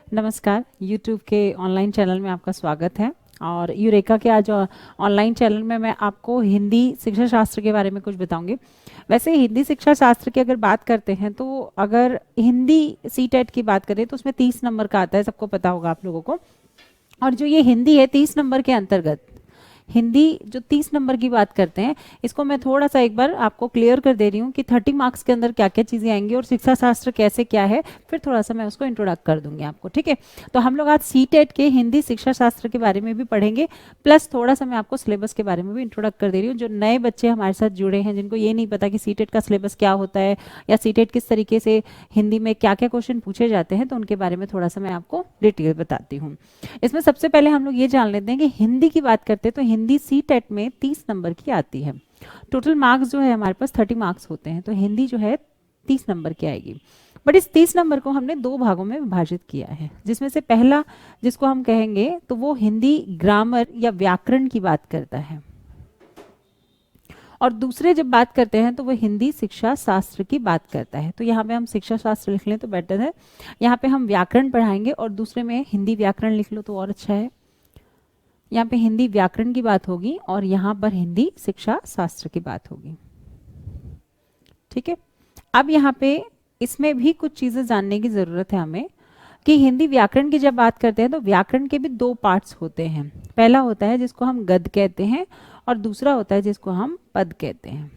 नमस्कार। YouTube के online channel में आपका स्वागत है। और यूरेका के आज ऑनलाइन चैनल में मैं आपको हिंदी शिक्षा शास्त्र के बारे में कुछ बताऊंगी। वैसे हिंदी शिक्षा शास्त्र की अगर बात करते हैं तो अगर हिंदी सीटेट की बात करें तो उसमें 30 नंबर का आता है, सबको पता होगा आप लोगों को। और जो ये हिंदी है 30 नंबर के अंतर्गत, हिंदी जो 30 नंबर की बात करते हैं, इसको मैं थोड़ा सा एक बार आपको क्लियर कर दे रही हूँ कि 30 मार्क्स के अंदर क्या क्या चीज़ें आएंगी और शिक्षा शास्त्र कैसे क्या है, फिर थोड़ा सा मैं उसको इंट्रोडक्ट कर दूंगी आपको, ठीक है। तो हम लोग आज सीटेट के हिंदी शिक्षा शास्त्र के बारे में भी पढ़ेंगे, प्लस थोड़ा सा मैं आपको सिलेबस के बारे में भी इंट्रोडक्ट कर दे रही हूँ। जो नए बच्चे हमारे साथ जुड़े हैं, जिनको ये नहीं पता कि सीटेट का सिलेबस क्या होता है या सीटेट किस तरीके से हिंदी में क्या क्या क्वेश्चन पूछे जाते हैं, तो उनके बारे में थोड़ा सा मैं आपको डिटेल बताती हूँ। इसमें सबसे पहले हम लोग ये जान लेते हैं कि हिंदी की बात करते हैं तो हिंदी सीटेट में 30 नंबर की आती है। टोटल मार्क्स जो है हमारे पास 30 मार्क्स होते हैं, तो हिंदी जो है 30 नंबर की आएगी। बट इस 30 नंबर को हमने दो भागों में विभाजित किया है, जिसमें से पहला जिसको हम कहेंगे तो वो हिंदी ग्रामर या व्याकरण की बात करता है, और दूसरे जब बात करते हैं तो वो हिंदी शिक्षा शास्त्र की बात करता है। तो यहाँ पे हम शिक्षा शास्त्र लिख लें तो बेटर है। यहाँ पे हम व्याकरण पढ़ाएंगे और दूसरे में हिंदी व्याकरण लिख लो तो और अच्छा है। यहाँ पे हिंदी व्याकरण की बात होगी और यहाँ पर हिंदी शिक्षा शास्त्र की बात होगी, ठीक है। अब यहाँ पे इसमें भी कुछ चीजें जानने की जरूरत है हमें कि हिंदी व्याकरण की जब बात करते हैं तो व्याकरण के भी दो पार्ट्स होते हैं। पहला होता है जिसको हम गद्य कहते हैं और दूसरा होता है जिसको हम पद कहते हैं।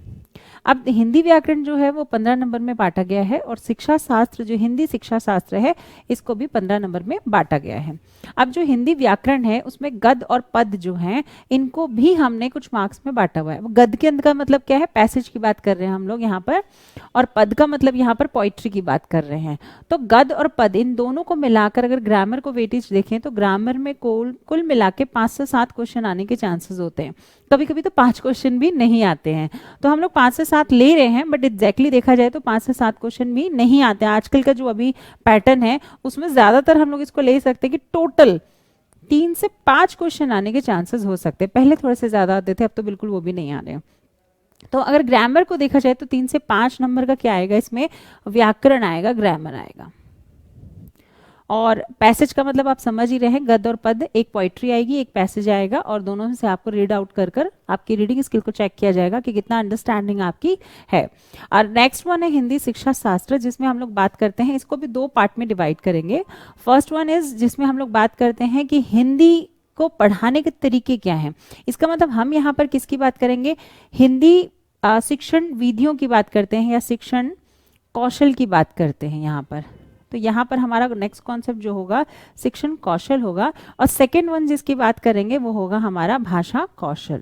अब हिंदी व्याकरण जो है वो 15 नंबर में बांटा गया है और शिक्षा शास्त्र जो हिंदी शिक्षा शास्त्र है इसको भी 15 नंबर में बांटा गया है। अब जो हिंदी व्याकरण है उसमें गद्य और पद जो हैं इनको भी हमने कुछ मार्क्स में बांटा हुआ है। गद्य के अंदर का मतलब क्या है, पैसेज की बात कर रहे हैं हम लोग यहाँ पर, और पद का मतलब यहाँ पर पोइट्री की बात कर रहे हैं। तो गद्य और पद इन दोनों को मिलाकर अगर ग्रामर को वेटेज देखें तो ग्रामर में कुल मिला के 5 से 7 क्वेश्चन आने के चांसेस होते हैं। कभी कभी तो 5 क्वेश्चन भी नहीं आते हैं। तो हम लोग 5 से 7 ले रहे हैं, बट एग्जैक्टली देखा जाए तो 5 से 7 क्वेश्चन भी नहीं आते हैं। आजकल का जो अभी पैटर्न है उसमें ज्यादातर हम लोग इसको ले सकते हैं कि टोटल 3 से 5 क्वेश्चन आने के चांसेस हो सकते हैं। पहले थोड़े से ज्यादा आते थे, अब तो बिल्कुल वो भी नहीं आ रहे हैं। तो अगर ग्रामर को देखा जाए तो 3 से 5 नंबर का क्या आएगा, इसमें व्याकरण आएगा, ग्रामर आएगा। और पैसेज का मतलब आप समझ ही रहे हैं, गद्य और पद, एक पोइट्री आएगी एक पैसेज आएगा, और दोनों में से आपको रीड आउट कर कर आपकी रीडिंग स्किल को चेक किया जाएगा कि कितना अंडरस्टैंडिंग आपकी है। और नेक्स्ट वन है हिंदी शिक्षा शास्त्र, जिसमें हम लोग बात करते हैं, इसको भी दो पार्ट में डिवाइड करेंगे। फर्स्ट वन इज जिसमें हम लोग बात करते हैं कि हिंदी को पढ़ाने के तरीके क्या हैं। इसका मतलब हम यहाँ पर किसकी बात करेंगे, हिंदी शिक्षण विधियों की बात करते हैं या शिक्षण कौशल की बात करते हैं यहाँ पर। तो यहाँ पर हमारा नेक्स्ट कॉन्सेप्ट जो होगा शिक्षण कौशल होगा, और सेकेंड वन जिसकी बात करेंगे वो होगा हमारा भाषा कौशल।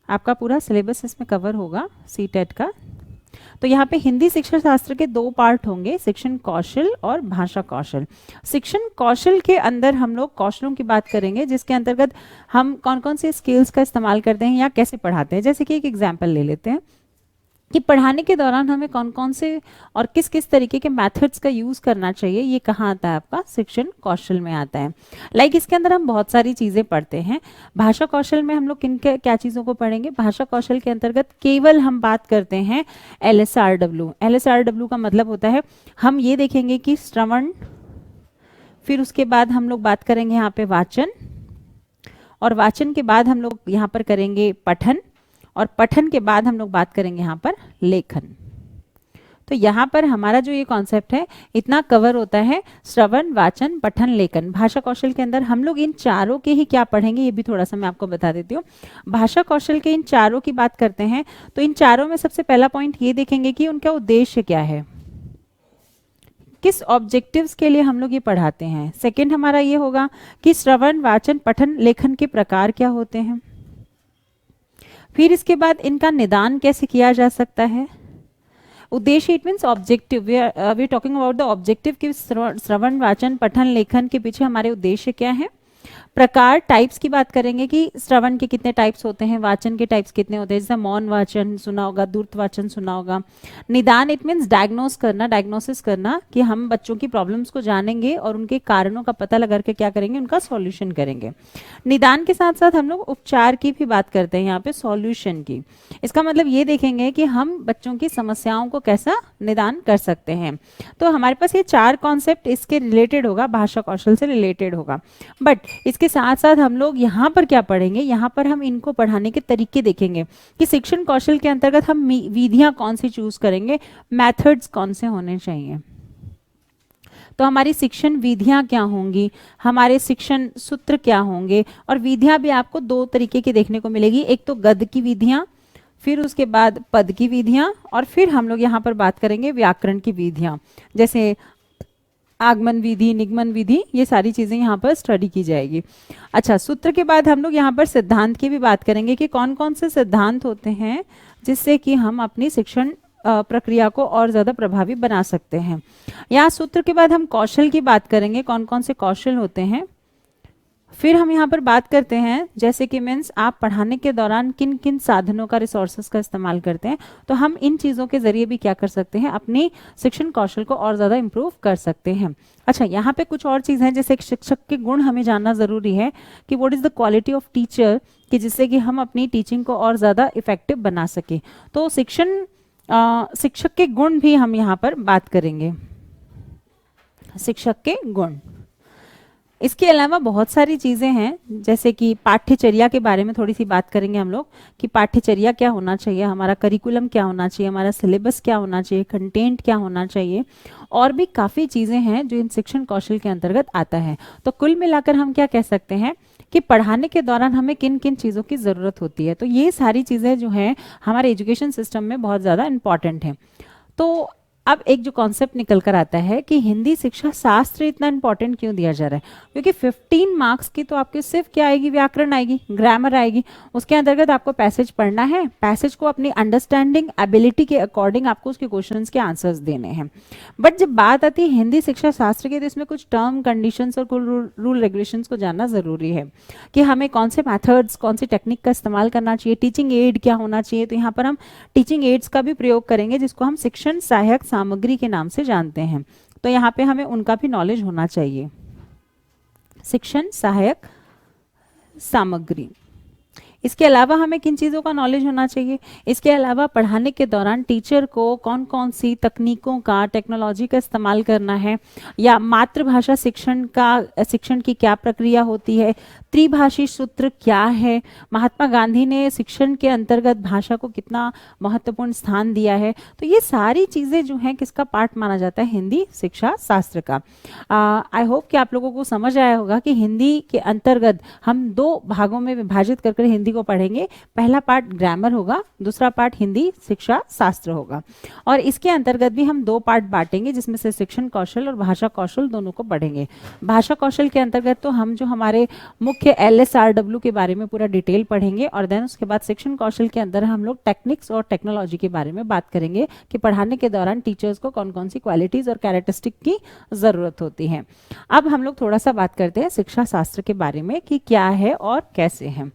आपका पूरा सिलेबस इसमें कवर होगा सीटेट का। तो यहाँ पे हिंदी शिक्षा शास्त्र के दो पार्ट होंगे, शिक्षण कौशल और भाषा कौशल। शिक्षण कौशल के अंदर हम लोग कौशलों की बात करेंगे, जिसके अंतर्गत हम कौन कौन से स्किल्स का इस्तेमाल करते हैं या कैसे पढ़ाते हैं। जैसे कि एक एग्जाम्पल ले लेते हैं कि पढ़ाने के दौरान हमें कौन कौन से और किस किस तरीके के मेथड्स का यूज करना चाहिए, ये कहाँ आता है, आपका शिक्षण कौशल में आता है। इसके अंदर हम बहुत सारी चीजें पढ़ते हैं। भाषा कौशल में हम लोग किन क्या चीजों को पढ़ेंगे, भाषा कौशल के अंतर्गत केवल हम बात करते हैं LSRW। LSRW का मतलब होता है, हम ये देखेंगे कि श्रवण, फिर उसके बाद हम लोग बात करेंगे यहाँ पे वाचन, और वाचन के बाद हम लोग यहाँ पर करेंगे पठन, और पठन के बाद हम लोग बात करेंगे यहाँ पर लेखन। तो यहाँ पर हमारा जो ये कॉन्सेप्ट है इतना कवर होता है, श्रवण वाचन पठन लेखन। भाषा कौशल के अंदर हम लोग इन चारों के ही क्या पढ़ेंगे ये भी थोड़ा सा मैं आपको बता देती हूँ। भाषा कौशल के इन चारों की बात करते हैं तो इन चारों में सबसे पहला पॉइंट ये देखेंगे कि उनका उद्देश्य क्या है, किस ऑब्जेक्टिव्स के लिए हम लोग ये पढ़ाते हैं। सेकेंड हमारा ये होगा कि श्रवण वाचन पठन लेखन के प्रकार क्या होते हैं। फिर इसके बाद इनका निदान कैसे किया जा सकता है। उद्देश्य it means objective, we are talking about the objective कि श्रवण वाचन पठन लेखन के पीछे हमारे उद्देश्य क्या है। प्रकार टाइप्स की बात करेंगे कि श्रवण के कितने टाइप्स होते हैं, वाचन के टाइप्स कितने होते हैं, जैसे मौन वाचन सुना होगा, दूरत वाचन सुना होगा। निदान इट मीन्स डायग्नोस करना, डायग्नोसिस करना, कि हम बच्चों की प्रॉब्लम्स को जानेंगे और उनके कारणों का पता लगा के क्या करेंगे, उनका सॉल्यूशन करेंगे। निदान के साथ साथ हम लोग उपचार की भी बात करते हैं यहाँ पे, सॉल्यूशन की। इसका मतलब ये देखेंगे कि हम बच्चों की समस्याओं को कैसा निदान कर सकते हैं। तो हमारे पास ये 4 कॉन्सेप्ट इसके रिलेटेड होगा, भाषा कौशल से रिलेटेड होगा। बट इसके साथ साथ हम लोग यहाँ पर क्या पढ़ेंगे, यहाँ पर हम इनको पढ़ाने के तरीके देखेंगे कि शिक्षण कौशल के अंतर्गत हम विधियां कौन सी चूज करेंगे, मेथड्स कौन से होने चाहिए। तो हमारी शिक्षण विधियां क्या होंगी, हमारे शिक्षण सूत्र क्या होंगे, और विधियां भी आपको 2 तरीके की देखने को मिलेगी, एक तो गद्य की विधियां, फिर उसके बाद पद की विधियां, और फिर हम लोग यहाँ पर बात करेंगे व्याकरण की विधियां, जैसे आगमन विधि, निगमन विधि, ये सारी चीजें यहाँ पर स्टडी की जाएगी। अच्छा, सूत्र के बाद हम लोग यहाँ पर सिद्धांत की भी बात करेंगे कि कौन कौन से सिद्धांत होते हैं जिससे कि हम अपनी शिक्षण प्रक्रिया को और ज्यादा प्रभावी बना सकते हैं। यहाँ सूत्र के बाद हम कौशल की बात करेंगे, कौन कौन से कौशल होते हैं। फिर हम यहाँ पर बात करते हैं जैसे कि मीन्स आप पढ़ाने के दौरान किन किन साधनों का, रिसोर्सेज का इस्तेमाल करते हैं, तो हम इन चीज़ों के जरिए भी क्या कर सकते हैं, अपनी शिक्षण कौशल को और ज़्यादा इम्प्रूव कर सकते हैं। अच्छा, यहाँ पे कुछ और चीज़ है, जैसे एक शिक्षक के गुण हमें जानना ज़रूरी है कि what is the quality of teacher, कि जिससे कि हम अपनी टीचिंग को और ज़्यादा इफेक्टिव बना सके। तो शिक्षक के गुण भी हम यहाँ पर बात करेंगे, शिक्षक के गुण। इसके अलावा बहुत सारी चीज़ें हैं, जैसे कि पाठ्यचर्या के बारे में थोड़ी सी बात करेंगे हम लोग कि पाठ्यचर्या क्या होना चाहिए, हमारा करिकुलम क्या होना चाहिए, हमारा सिलेबस क्या होना चाहिए, कंटेंट क्या होना चाहिए, और भी काफ़ी चीज़ें हैं जो इन शिक्षण कौशल के अंतर्गत आता है। तो कुल मिलाकर हम क्या कह सकते हैं कि पढ़ाने के दौरान हमें किन किन चीज़ों की ज़रूरत होती है। तो ये सारी चीज़ें जो हैं हमारे एजुकेशन सिस्टम में बहुत ज़्यादा इंपॉर्टेंट हैं। तो अब एक जो कॉन्सेप्ट निकल कर आता है कि हिंदी शिक्षा शास्त्र इतना इंपॉर्टेंट क्यों दिया जा रहा है, क्योंकि 15 मार्क्स की तो आपके सिर्फ क्या आएगी, व्याकरण आएगी, ग्रामर आएगी। उसके अंतर्गत आपको पैसेज पढ़ना है, पैसेज को अपनी अंडरस्टैंडिंग एबिलिटी के अकॉर्डिंग आपको उसके क्वेश्चंस के आंसर्स देने हैं। बट जब बात आती है हिंदी शिक्षा शास्त्र की, तो इसमें कुछ टर्म, कंडीशंस और कुछ रूल रेगुलेशंस को जानना जरूरी है कि हमें कौन से मैथड्स, कौन सी टेक्निक का इस्तेमाल करना चाहिए, टीचिंग एड क्या होना चाहिए। तो यहाँ पर हम टीचिंग एड्स का भी प्रयोग करेंगे, जिसको हम शिक्षण सहायक सामग्री के नाम से जानते हैं। तो यहाँ पे हमें उनका भी नॉलेज होना चाहिए, शिक्षण सहायक सामग्री। इसके अलावा हमें किन चीज़ों का नॉलेज होना चाहिए, इसके अलावा पढ़ाने के दौरान टीचर को कौन कौन सी तकनीकों का, टेक्नोलॉजी का इस्तेमाल करना है, या मातृभाषा शिक्षण की क्या प्रक्रिया होती है, त्रिभाषी सूत्र क्या है, महात्मा गांधी ने शिक्षण के अंतर्गत भाषा को कितना महत्वपूर्ण स्थान दिया है। तो ये सारी चीज़ें जो हैं किसका पार्ट माना जाता है, हिंदी शिक्षा शास्त्र का। आई होप कि आप लोगों को समझ आया होगा कि हिंदी के अंतर्गत हम 2 भागों में विभाजित करके हिंदी को पढ़ेंगे। पहला पार्ट ग्रामर होगा, दूसरा पार्ट हिंदी शिक्षा शास्त्र होगा, और इसके अंतर्गत भी हम 2 पार्ट बांटेंगे, जिसमें से शिक्षण कौशल और भाषा कौशल दोनों को पढ़ेंगे। भाषा कौशल के अंतर्गत तो हम जो हमारे मुख्य LSRW के बारे में पूरा डिटेल पढ़ेंगे, और देन उसके बाद शिक्षण कौशल के अंदर हम लोग टेक्निक्स और टेक्नोलॉजी के बारे में बात करेंगे कि पढ़ाने के दौरान टीचर्स को कौन कौन सी क्वालिटीज और कैरेक्टरिस्टिक की जरूरत होती है। अब हम लोग थोड़ा सा बात करते हैं शिक्षा शास्त्र के बारे में कि क्या है और कैसे है।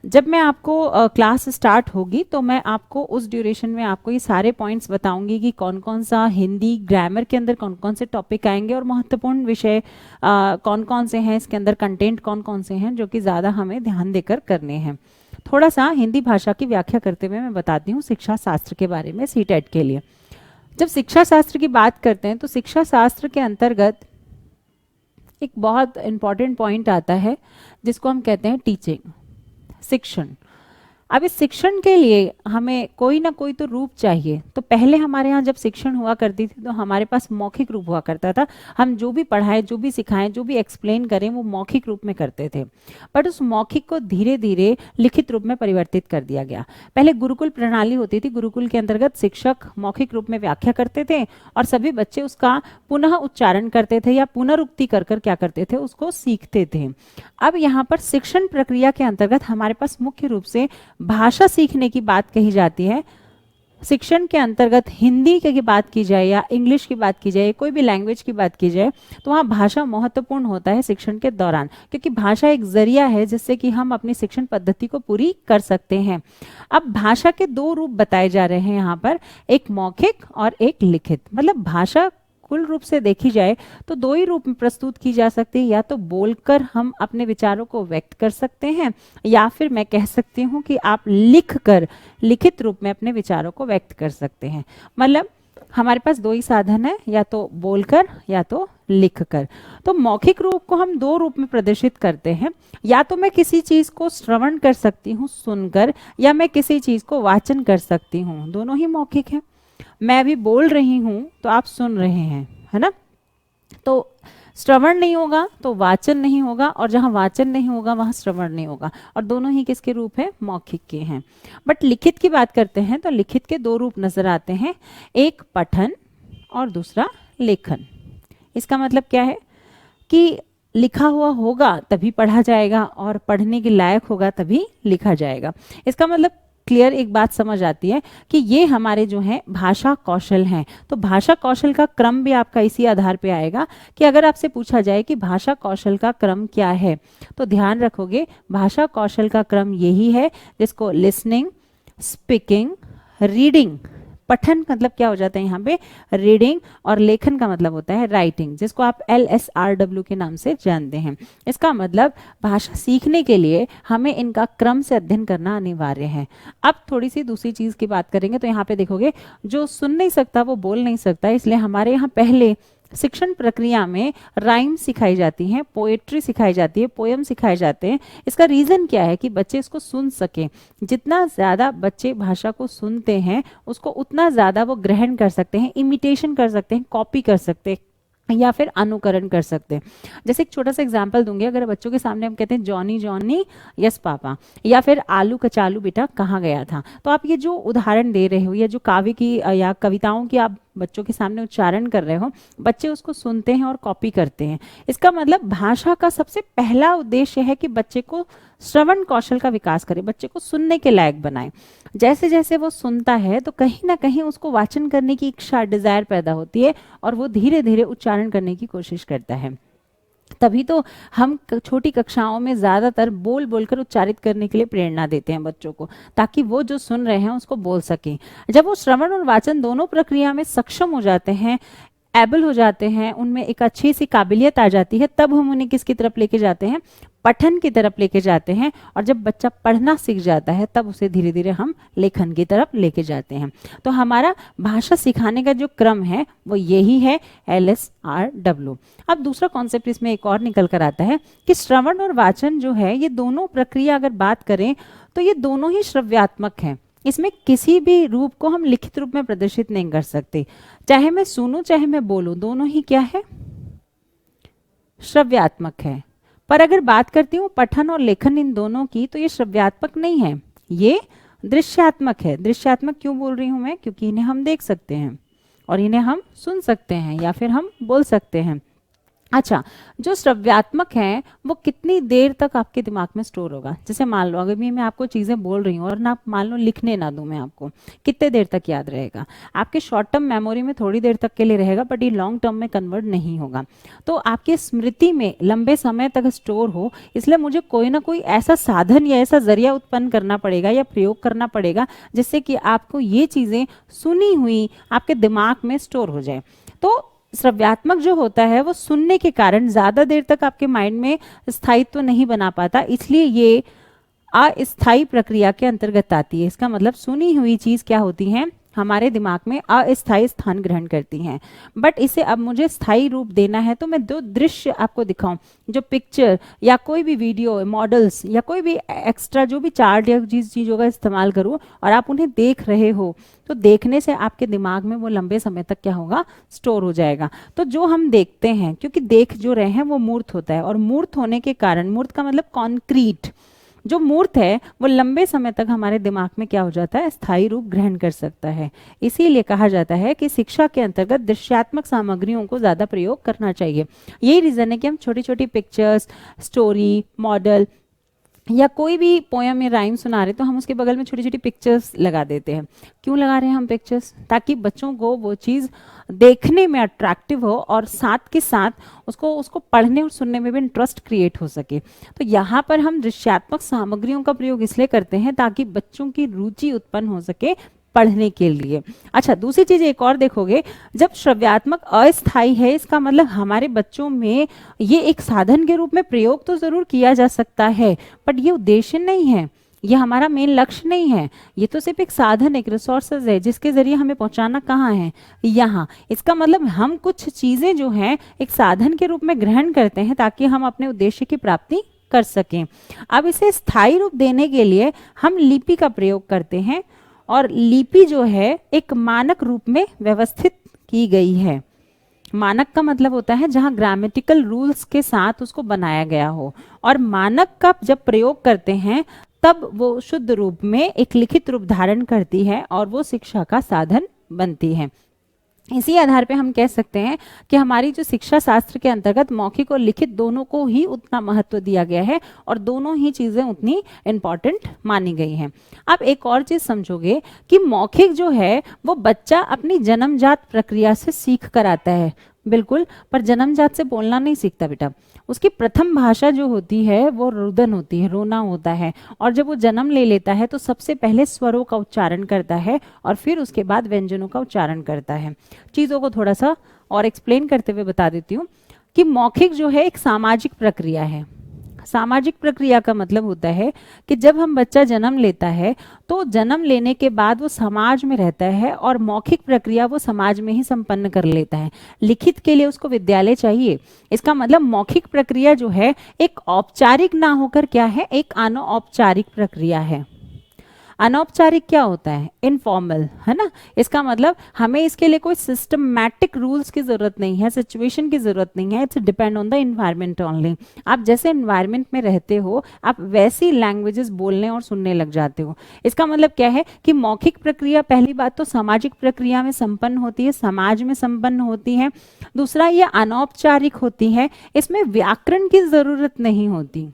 जब मैं आपको क्लास स्टार्ट होगी तो मैं आपको उस ड्यूरेशन में आपको ये सारे पॉइंट्स बताऊंगी कि कौन कौन सा हिंदी ग्रामर के अंदर कौन कौन से टॉपिक आएंगे और महत्वपूर्ण विषय कौन कौन से हैं, इसके अंदर कंटेंट कौन कौन से हैं जो कि ज़्यादा हमें ध्यान देकर करने हैं। थोड़ा सा हिंदी भाषा की व्याख्या करते हुए मैं बताती हूँ शिक्षा शास्त्र के बारे में सीटेट के लिए। जब शिक्षा शास्त्र की बात करते हैं तो शिक्षा शास्त्र के अंतर्गत एक बहुत इंपॉर्टेंट पॉइंट आता है जिसको हम कहते हैं टीचिंग, शिक्षण। अब इस शिक्षण के लिए हमें कोई ना कोई तो रूप चाहिए। तो पहले हमारे यहाँ जब शिक्षण हुआ करती थी तो हमारे पास मौखिक रूप हुआ करता था, हम जो भी पढ़ाएं, जो भी सिखाएं, जो भी एक्सप्लेन करें वो मौखिक रूप में करते थे। बट उस मौखिक को धीरे धीरे लिखित रूप में परिवर्तित कर दिया गया। पहले गुरुकुल प्रणाली होती थी, गुरुकुल के अंतर्गत शिक्षक मौखिक रूप में व्याख्या करते थे और सभी बच्चे उसका पुनः उच्चारण करते थे या पुनरुक्ति कर कर क्या करते थे, उसको सीखते थे। अब यहाँ पर शिक्षण प्रक्रिया के अंतर्गत हमारे पास मुख्य रूप से भाषा सीखने की बात कही जाती है। शिक्षण के अंतर्गत हिंदी की बात की जाए या इंग्लिश की बात की जाए, कोई भी लैंग्वेज की बात की जाए, तो वहाँ भाषा महत्वपूर्ण होता है शिक्षण के दौरान, क्योंकि भाषा एक जरिया है जिससे कि हम अपनी शिक्षण पद्धति को पूरी कर सकते हैं। अब भाषा के दो रूप बताए जा रहे हैं यहाँ पर, एक मौखिक और एक लिखित। मतलब भाषा कुल रूप से देखी जाए तो दो ही रूप में प्रस्तुत की जा सकती है, या तो बोलकर हम अपने विचारों को व्यक्त कर सकते हैं, या फिर मैं कह सकती हूँ कि आप लिखकर लिखित रूप में अपने विचारों को व्यक्त कर सकते हैं। मतलब हमारे पास दो ही साधन है, या तो बोलकर या तो लिखकर। तो मौखिक रूप को हम दो रूप में प्रदर्शित करते हैं, या तो मैं किसी चीज को श्रवण कर सकती हूँ सुनकर, या मैं किसी चीज को वाचन कर सकती हूँ, दोनों ही मौखिक है। मैं अभी बोल रही हूं तो आप सुन रहे हैं, है ना। तो श्रवण नहीं होगा तो वाचन नहीं होगा, और जहां वाचन नहीं होगा वहां श्रवण नहीं होगा, और दोनों ही किसके रूप है, मौखिक के हैं। बट लिखित की बात करते हैं तो लिखित के दो रूप नजर आते हैं, एक पठन और दूसरा लेखन। इसका मतलब क्या है कि लिखा हुआ होगा तभी पढ़ा जाएगा, और पढ़ने के लायक होगा तभी लिखा जाएगा। इसका मतलब क्लियर एक बात समझ आती है कि ये हमारे जो हैं भाषा कौशल हैं। तो भाषा कौशल का क्रम भी आपका इसी आधार पे आएगा कि अगर आपसे पूछा जाए कि भाषा कौशल का क्रम क्या है, तो ध्यान रखोगे भाषा कौशल का क्रम यही है जिसको लिसनिंग, स्पीकिंग, रीडिंग, पठन मतलब क्या हो जाता है यहाँ पे रीडिंग, और लेखन का मतलब होता है राइटिंग, जिसको आप LSRW के नाम से जानते हैं। इसका मतलब भाषा सीखने के लिए हमें इनका क्रम से अध्ययन करना अनिवार्य है। अब थोड़ी सी दूसरी चीज की बात करेंगे तो यहाँ पे देखोगे जो सुन नहीं सकता वो बोल नहीं सकता, इसलिए हमारे यहाँ पहले शिक्षण प्रक्रिया में राइम सिखाई जाती है, पोएट्री सिखाई जाती है, पोयम सिखाए जाते हैं। इसका रीजन क्या है कि बच्चे इसको सुन सके। जितना ज्यादा बच्चे भाषा को सुनते हैं उसको उतना ज्यादा वो ग्रहण कर सकते हैं, इमिटेशन कर सकते हैं, कॉपी कर सकते हैं, या फिर अनुकरण कर सकते हैं। जैसे एक छोटा सा एग्जांपल दूंगी, अगर बच्चों के सामने हम कहते हैं जॉनी जॉनी यस पापा, या फिर आलू कचालू बेटा कहाँ गया था, तो आप ये जो उदाहरण दे रहे हो या जो काव्य की या कविताओं की आप बच्चों के सामने उच्चारण कर रहे हो, बच्चे उसको सुनते हैं और कॉपी करते हैं। इसका मतलब भाषा का सबसे पहला उद्देश्य है कि बच्चे को श्रवण कौशल का विकास करें, बच्चे को सुनने के लायक बनाएं। जैसे जैसे वो सुनता है तो कहीं ना कहीं उसको वाचन करने की इच्छा, डिजायर पैदा होती है, और वो धीरे धीरे उच्चारण करने की कोशिश करता है। तभी तो हम छोटी कक्षाओं में ज्यादातर बोल बोलकर उच्चारित करने के लिए प्रेरणा देते हैं बच्चों को, ताकि वो जो सुन रहे हैं उसको बोल सकें। जब वो श्रवण और वाचन दोनों प्रक्रिया में सक्षम हो जाते हैं, एबल हो जाते हैं, उनमें एक अच्छी सी काबिलियत आ जाती है, तब हम उन्हें किसकी तरफ लेके जाते हैं, पठन की तरफ लेके जाते हैं। और जब बच्चा पढ़ना सीख जाता है तब उसे धीरे धीरे हम लेखन की तरफ लेके जाते हैं। तो हमारा भाषा सिखाने का जो क्रम है वो यही है, LSRW। अब दूसरा कॉन्सेप्ट इसमें एक और निकल कर आता है कि श्रवण और वाचन जो है ये दोनों प्रक्रिया अगर बात करें तो ये दोनों ही श्रव्यात्मक हैं। इसमें किसी भी रूप को हम लिखित रूप में प्रदर्शित नहीं कर सकते। चाहे मैं सुनूं चाहे मैं बोलूं, दोनों ही क्या है, श्रव्यात्मक है। पर अगर बात करती हूँ पठन और लेखन इन दोनों की, तो ये श्रव्यात्मक नहीं है, ये दृश्यात्मक है। दृश्यात्मक क्यों बोल रही हूं मैं, क्योंकि इन्हें हम देख सकते हैं और इन्हें हम सुन सकते हैं या फिर हम बोल सकते हैं। अच्छा, जो श्रव्यात्मक है वो कितनी देर तक आपके दिमाग में स्टोर होगा। जैसे मान लो अगर भी मैं आपको चीजें बोल रही हूँ और ना मान लो लिखने ना दूं मैं आपको, कितने देर तक याद रहेगा, आपके शॉर्ट टर्म मेमोरी में थोड़ी देर तक के लिए रहेगा, बट ये लॉन्ग टर्म में कन्वर्ट नहीं होगा। तो आपकी स्मृति में लंबे समय तक स्टोर हो, इसलिए मुझे कोई ना कोई ऐसा साधन या ऐसा जरिया उत्पन्न करना पड़ेगा या प्रयोग करना पड़ेगा जिससे कि आपको ये चीजें सुनी हुई आपके दिमाग में स्टोर हो जाए। तो श्रव्यात्मक जो होता है वो सुनने के कारण ज्यादा देर तक आपके माइंड में स्थायित्व नहीं बना पाता, इसलिए ये अस्थायी प्रक्रिया के अंतर्गत आती है। इसका मतलब सुनी हुई चीज क्या होती है, हमारे दिमाग में अस्थायी स्थान ग्रहण करती हैं। बट इसे अब मुझे स्थायी रूप देना है तो मैं दो दृश्य आपको दिखाऊं, जो पिक्चर या कोई भी वीडियो, मॉडल्स या कोई भी एक्स्ट्रा जो भी चार्ट या जिस चीज़ों का इस्तेमाल करूं और आप उन्हें देख रहे हो, तो देखने से आपके दिमाग में वो लंबे समय तक क्या होगा, स्टोर हो जाएगा। तो जो हम देखते हैं, क्योंकि देख जो रहे हैं वो मूर्त होता है, और मूर्त होने के कारण, मूर्त का मतलब कॉन्क्रीट, जो मूर्त है वो लंबे समय तक हमारे दिमाग में क्या हो जाता है, स्थायी रूप ग्रहण कर सकता है। इसीलिए कहा जाता है कि शिक्षा के अंतर्गत दृश्यात्मक सामग्रियों को ज्यादा प्रयोग करना चाहिए। यही रीजन है कि हम छोटी छोटी पिक्चर्स, स्टोरी, मॉडल या कोई भी पोयम या राइम सुना रहे तो हम उसके बगल में छोटी छोटी पिक्चर्स लगा देते हैं। क्यों लगा रहे हैं हम पिक्चर्स? ताकि बच्चों को वो चीज़ देखने में अट्रैक्टिव हो और साथ के साथ उसको उसको पढ़ने और सुनने में भी इंटरेस्ट क्रिएट हो सके। तो यहाँ पर हम दृश्यात्मक सामग्रियों का प्रयोग इसलिए करते हैं ताकि बच्चों की रुचि उत्पन्न हो सके पढ़ने के लिए। अच्छा, दूसरी चीज एक और देखोगे, जब श्रव्यात्मक अस्थाई है, इसका मतलब हमारे बच्चों में ये एक साधन के रूप में प्रयोग तो जरूर किया जा सकता है, बट ये उद्देश्य नहीं है, ये हमारा मेन लक्ष्य नहीं है, ये तो सिर्फ एक साधन, एक रिसोर्सेज है जिसके जरिए हमें पहुंचाना कहाँ है, यहाँ। इसका मतलब हम कुछ चीजें जो हैं एक साधन के रूप में ग्रहण करते हैं ताकि हम अपने उद्देश्य की प्राप्ति कर सकें। अब इसे स्थायी रूप देने के लिए हम लिपि का प्रयोग करते हैं, और लिपि जो है एक मानक रूप में व्यवस्थित की गई है। मानक का मतलब होता है जहां ग्रामेटिकल रूल्स के साथ उसको बनाया गया हो, और मानक का जब प्रयोग करते हैं तब वो शुद्ध रूप में एक लिखित रूप धारण करती है और वो शिक्षा का साधन बनती है। इसी आधार पे हम कह सकते हैं कि हमारी जो शिक्षा शास्त्र के अंतर्गत मौखिक और लिखित दोनों को ही उतना महत्व दिया गया है और दोनों ही चीजें उतनी इंपॉर्टेंट मानी गई हैं। अब एक और चीज समझोगे कि मौखिक जो है वो बच्चा अपनी जन्मजात प्रक्रिया से सीख कर आता है, बिल्कुल, पर जन्मजात से बोलना नहीं सीखता बेटा। उसकी प्रथम भाषा जो होती है वो रुदन होती है, रोना होता है, और जब वो जन्म ले लेता है तो सबसे पहले स्वरों का उच्चारण करता है और फिर उसके बाद व्यंजनों का उच्चारण करता है। चीज़ों को थोड़ा सा और एक्सप्लेन करते हुए बता देती हूँ कि मौखिक जो है एक सामाजिक प्रक्रिया है। सामाजिक प्रक्रिया का मतलब होता है कि जब हम बच्चा जन्म लेता है तो जन्म लेने के बाद वो समाज में रहता है और मौखिक प्रक्रिया वो समाज में ही संपन्न कर लेता है। लिखित के लिए उसको विद्यालय चाहिए। इसका मतलब मौखिक प्रक्रिया जो है एक औपचारिक ना होकर क्या है, एक अनौपचारिक प्रक्रिया है। अनौपचारिक क्या होता है? इनफॉर्मल, है ना। इसका मतलब हमें इसके लिए कोई सिस्टमैटिक रूल्स की जरूरत नहीं है, सिचुएशन की जरूरत नहीं है। It's depend on the environment only. आप जैसे इन्वायरमेंट में रहते हो आप वैसी लैंग्वेजेस बोलने और सुनने लग जाते हो। इसका मतलब क्या है कि मौखिक प्रक्रिया पहली बात तो सामाजिक प्रक्रिया में संपन्न होती है, समाज में संपन्न होती है। दूसरा, ये अनौपचारिक होती है, इसमें व्याकरण की जरूरत नहीं होती।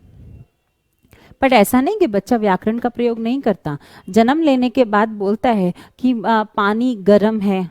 बट ऐसा नहीं कि बच्चा व्याकरण का प्रयोग नहीं करता। जन्म लेने के बाद बोलता है कि पानी गर्म है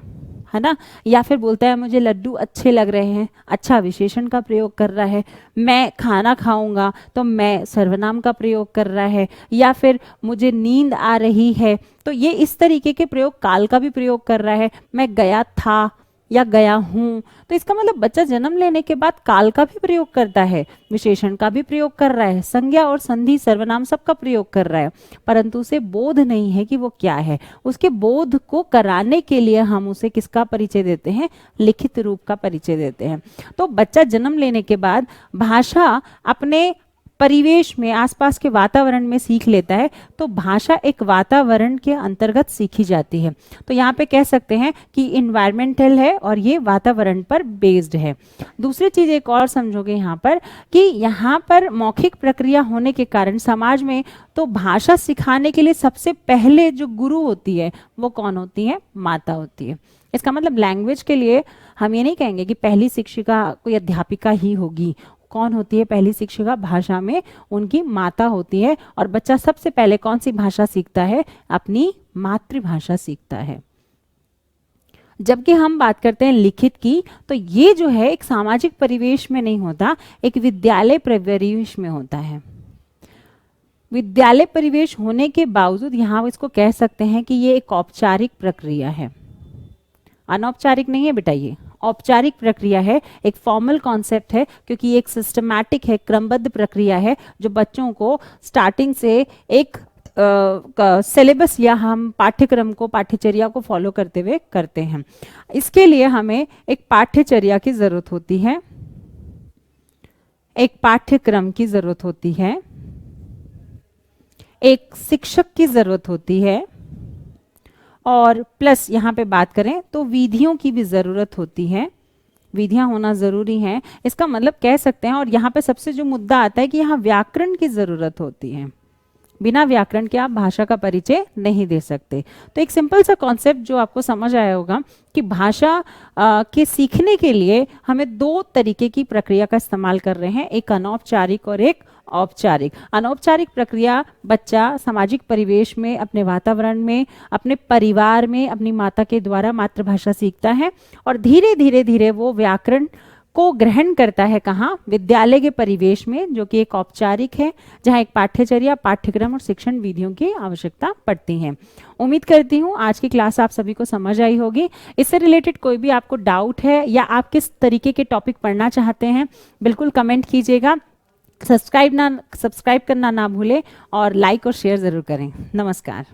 ना, या फिर बोलता है मुझे लड्डू अच्छे लग रहे हैं, अच्छा विशेषण का प्रयोग कर रहा है। मैं खाना खाऊंगा तो मैं सर्वनाम का प्रयोग कर रहा है, या फिर मुझे नींद आ रही है तो ये इस तरीके के प्रयोग, काल का भी प्रयोग कर रहा है। मैं गया था या गया हूं, तो इसका मतलब बच्चा जन्म लेने के बाद काल का भी प्रयोग करता है, विशेषण का भी प्रयोग कर रहा है, संज्ञा और संधि सर्वनाम सबका प्रयोग कर रहा है, परंतु उसे बोध नहीं है कि वो क्या है। उसके बोध को कराने के लिए हम उसे किसका परिचय देते हैं? लिखित रूप का परिचय देते हैं। तो बच्चा जन्म लेने के बाद भाषा अपने परिवेश में, आसपास के वातावरण में सीख लेता है। तो भाषा एक वातावरण के अंतर्गत सीखी जाती है। तो यहाँ पे कह सकते हैं कि इन्वायरमेंटल है और ये वातावरण पर बेस्ड है। दूसरी चीज एक और समझोगे यहाँ पर कि यहाँ पर मौखिक प्रक्रिया होने के कारण समाज में तो भाषा सिखाने के लिए सबसे पहले जो गुरु होती है वो कौन होती है? माता होती है। इसका मतलब लैंग्वेज के लिए हम ये नहीं कहेंगे कि पहली शिक्षिका कोई अध्यापिका ही होगी। कौन होती है पहली शिक्षिका? भाषा में उनकी माता होती है। और बच्चा सबसे पहले कौन सी भाषा सीखता है? अपनी मातृभाषा सीखता है। जबकि हम बात करते हैं लिखित की, तो ये जो है एक सामाजिक परिवेश में नहीं होता, एक विद्यालय परिवेश में होता है। विद्यालय परिवेश होने के बावजूद यहाँ इसको कह सकते हैं कि ये एक औपचारिक प्रक्रिया है, अनौपचारिक नहीं है बेटा। ये औपचारिक प्रक्रिया है, एक फॉर्मल कॉन्सेप्ट है, क्योंकि ये एक सिस्टमैटिक है, क्रमबद्ध प्रक्रिया है जो बच्चों को स्टार्टिंग से एक सिलेबस या हम पाठ्यक्रम को, पाठ्यचर्या को फॉलो करते हुए करते हैं। इसके लिए हमें एक पाठ्यचर्या की जरूरत होती है, एक पाठ्यक्रम की जरूरत होती है, एक शिक्षक की जरूरत होती है, और प्लस यहाँ पे बात करें तो विधियों की भी जरूरत होती है। विधियां होना जरूरी है। इसका मतलब कह सकते हैं, और यहाँ पे सबसे जो मुद्दा आता है कि यहाँ व्याकरण की जरूरत होती है। बिना व्याकरण के आप भाषा का परिचय नहीं दे सकते। तो एक सिंपल सा कॉन्सेप्ट जो आपको समझ आया होगा कि भाषा के सीखने के लिए हमें दो तरीके की प्रक्रिया का इस्तेमाल कर रहे हैं, एक अनौपचारिक और एक औपचारिक। अनौपचारिक प्रक्रिया बच्चा सामाजिक परिवेश में, अपने वातावरण में, अपने परिवार में अपनी माता के द्वारा मातृभाषा सीखता है और धीरे धीरे धीरे वो व्याकरण को ग्रहण करता है। कहाँ? विद्यालय के परिवेश में, जो कि एक औपचारिक है, जहाँ एक पाठ्यचर्या, पाठ्यक्रम और शिक्षण विधियों की आवश्यकता पड़ती है। उम्मीद करती हूँ आज की क्लास आप सभी को समझ आई होगी। इससे रिलेटेड कोई भी आपको डाउट है या आप किस तरीके के टॉपिक पढ़ना चाहते हैं, बिल्कुल कमेंट कीजिएगा। सब्सक्राइब करना ना भूलें और लाइक और शेयर ज़रूर करें। नमस्कार।